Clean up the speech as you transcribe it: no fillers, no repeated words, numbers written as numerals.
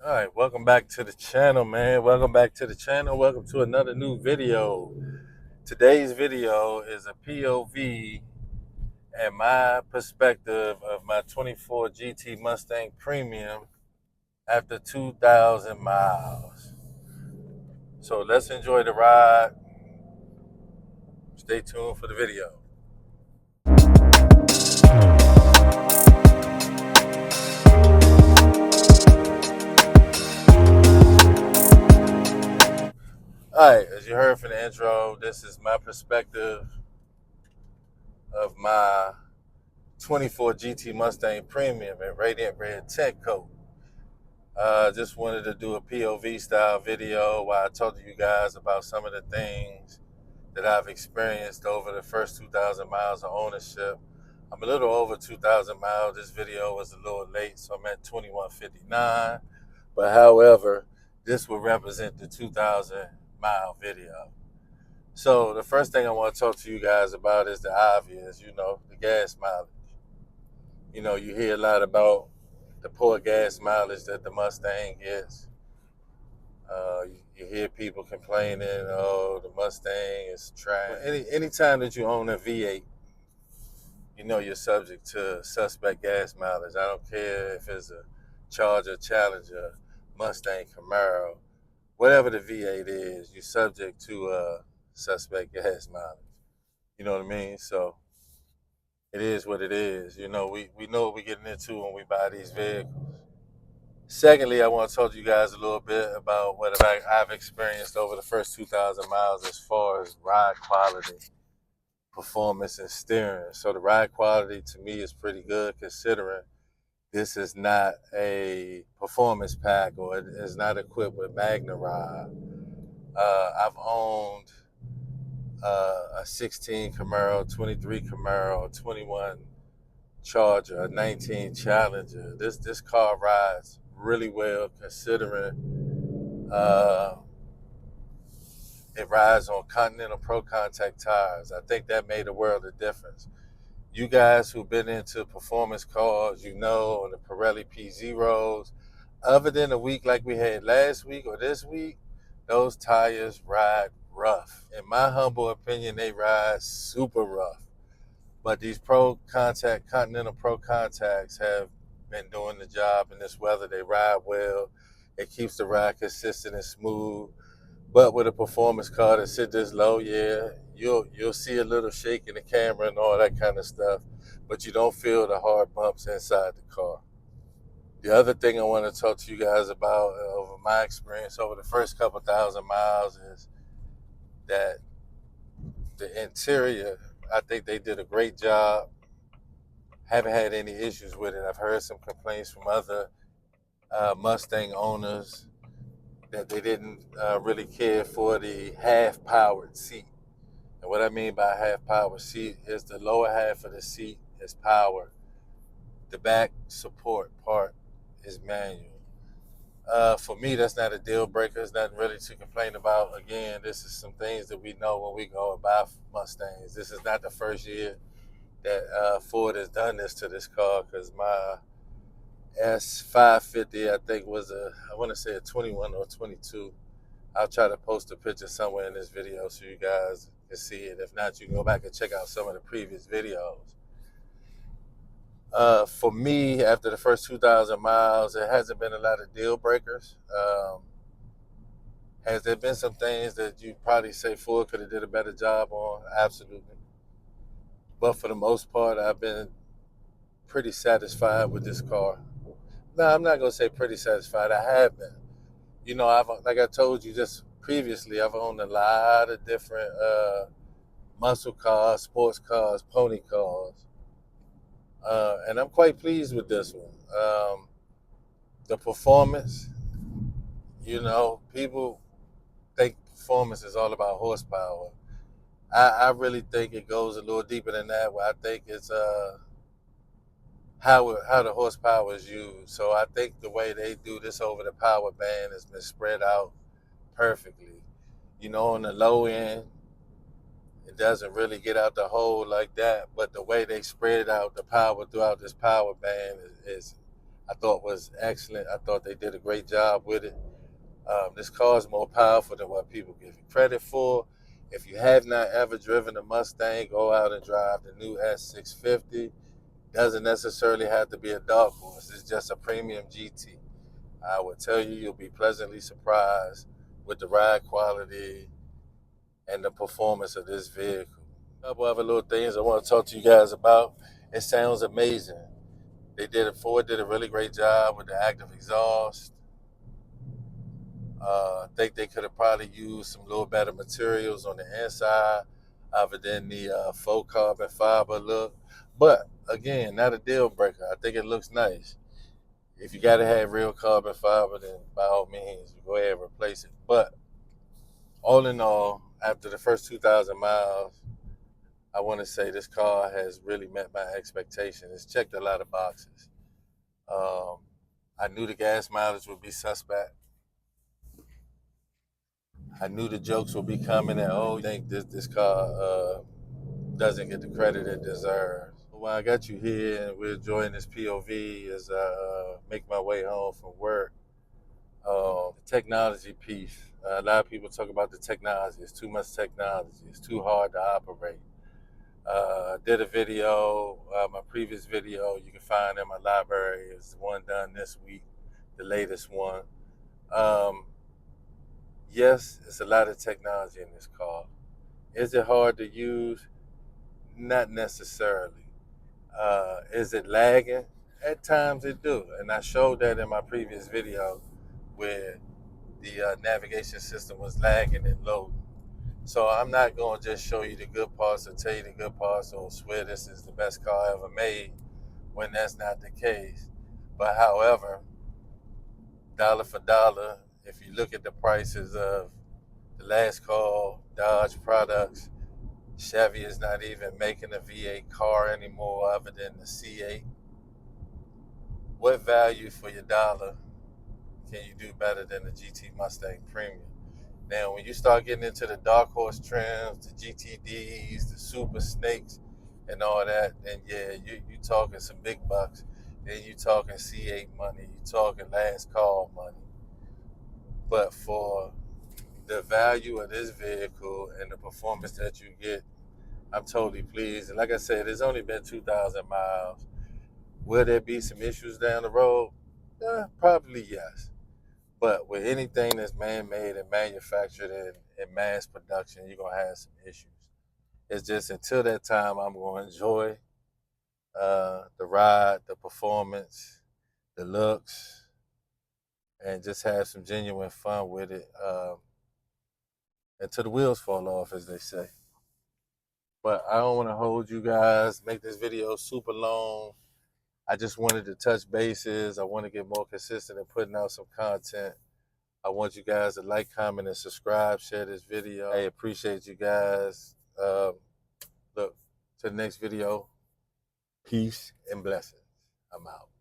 All right, welcome back to the channel, man. Welcome back to the channel. Welcome to another new video. Today's video is a POV and my perspective of my 24 GT Mustang Premium after 2,000 miles. So let's enjoy the ride. Stay tuned for the video. All right, as you heard from the intro, this is my perspective of my 24 GT Mustang Premium in Radiant Red Tech Coat. Just wanted to do a POV style video where I talk to you guys about some of the things that I've experienced over the first 2,000 miles of ownership. I'm a little over 2,000 miles. This video was a little late, so I'm at 2159. But however, this will represent the 2,000 mile video. So the first thing I want to talk to you guys about is the obvious, the gas mileage. You hear a lot about the poor gas mileage that the Mustang gets. You hear people complaining, oh, the Mustang is trash. Anytime that you own a V8, you're subject to suspect gas mileage. I don't care if it's a Charger, Challenger, Mustang, Camaro, whatever the V8 is, you're subject to suspect gas mileage. You know what I mean? So it is what it is. We know what we're getting into when we buy these vehicles. Secondly, I want to talk to you guys a little bit about what I've experienced over the first 2,000 miles as far as ride quality, performance, and steering. So the ride quality to me is pretty good considering this is not a performance pack or it is not equipped with Magna Ride. I've owned a 16 Camaro, 23 Camaro, 21 Charger, a 19 Challenger. This car rides really well considering it rides on Continental Pro Contact tires. I think that made a world of difference. You guys who've been into performance cars, on the Pirelli P0s, other than a week like we had last week or this week, those tires ride rough. In my humble opinion, they ride super rough. But these Continental Pro Contacts have been doing the job in this weather. They ride well. It keeps the ride consistent and smooth. But with a performance car that sit this low, yeah, you'll see a little shake in the camera and all that kind of stuff, but you don't feel the hard bumps inside the car. The other thing I want to talk to you guys about over my experience over the first couple thousand miles is that the interior, I think they did a great job. Haven't had any issues with it. I've heard some complaints from other Mustang owners that they didn't really care for the half-powered seat. And what I mean by half-powered seat is the lower half of the seat is power. The back support part is manual. For me, that's not a deal breaker. It's nothing really to complain about. Again, this is some things that we know when we go and buy Mustangs. This is not the first year that Ford has done this to this car, because my S550, I think, was I want to say a 21 or 22. I'll try to post a picture somewhere in this video so you guys can see it. If not, you can go back and check out some of the previous videos. For me, after the first 2,000 miles, there hasn't been a lot of deal breakers. Has there been some things that you probably say Ford could have did a better job on? Absolutely. But for the most part, I've been pretty satisfied with this car. No, I'm not going to say pretty satisfied. I have been. Like I told you just previously, I've owned a lot of different muscle cars, sports cars, pony cars. And I'm quite pleased with this one. The performance, people think performance is all about horsepower. I really think it goes a little deeper than that, where I think it's how the horsepower is used. So I think the way they do this over the power band has been spread out perfectly. On the low end, it doesn't really get out the hole like that, but the way they spread out the power throughout this power band is I thought was excellent. I thought they did a great job with it. This car is more powerful than what people give it credit for. If you have not ever driven a Mustang, go out and drive the new S650. Doesn't necessarily have to be a dark horse. It's just a premium GT. I would tell you, you'll be pleasantly surprised with the ride quality and the performance of this vehicle. A couple other little things I want to talk to you guys about. It sounds amazing. Ford did a really great job with the active exhaust. I think they could have probably used some little better materials on the inside other than the faux carbon fiber look. But again, not a deal breaker. I think it looks nice. If you got to have real carbon fiber, then by all means, go ahead and replace it. But all in all, after the first 2,000 miles, I want to say this car has really met my expectations. It's checked a lot of boxes. Um, I knew the gas mileage would be suspect. I knew the jokes would be coming and, oh, you think this car doesn't get the credit it deserves. While I got you here and we're enjoying this POV as I make my way home from work, the technology piece. A lot of people talk about the technology. It's too much technology. It's too hard to operate. I did a video, my previous video, you can find in my library. It's the one done this week, the latest one. Yes, it's a lot of technology in this car. Is it hard to use? Not necessarily. Is it lagging? At times it do, and I showed that in my previous video where the navigation system was lagging and loading. So I'm not going to just show you the good parts or tell you the good parts or swear this is the best car ever made when that's not the case. But however, dollar for dollar, if you look at the prices of the last call, Dodge products, Chevy is not even making a V8 car anymore other than the C8. What value for your dollar can you do better than the GT Mustang Premium? Now, when you start getting into the dark horse trims, the GTDs, the Super Snakes, and all that, then yeah, you talking some big bucks. Then you talking C8 money. You talking last call money. But for the value of this vehicle and the performance that you get, I'm totally pleased. And like I said, it's only been 2,000 miles. Will there be some issues down the road? Probably yes. But with anything that's man-made and manufactured in mass production, you're going to have some issues. It's just until that time, I'm going to enjoy the ride, the performance, the looks, and just have some genuine fun with it until the wheels fall off, as they say. But I don't want to hold you guys, make this video super long. I just wanted to touch bases. I want to get more consistent in putting out some content. I want you guys to like, comment, and subscribe, share this video. I appreciate you guys. Look, to the next video. Peace and blessings. I'm out.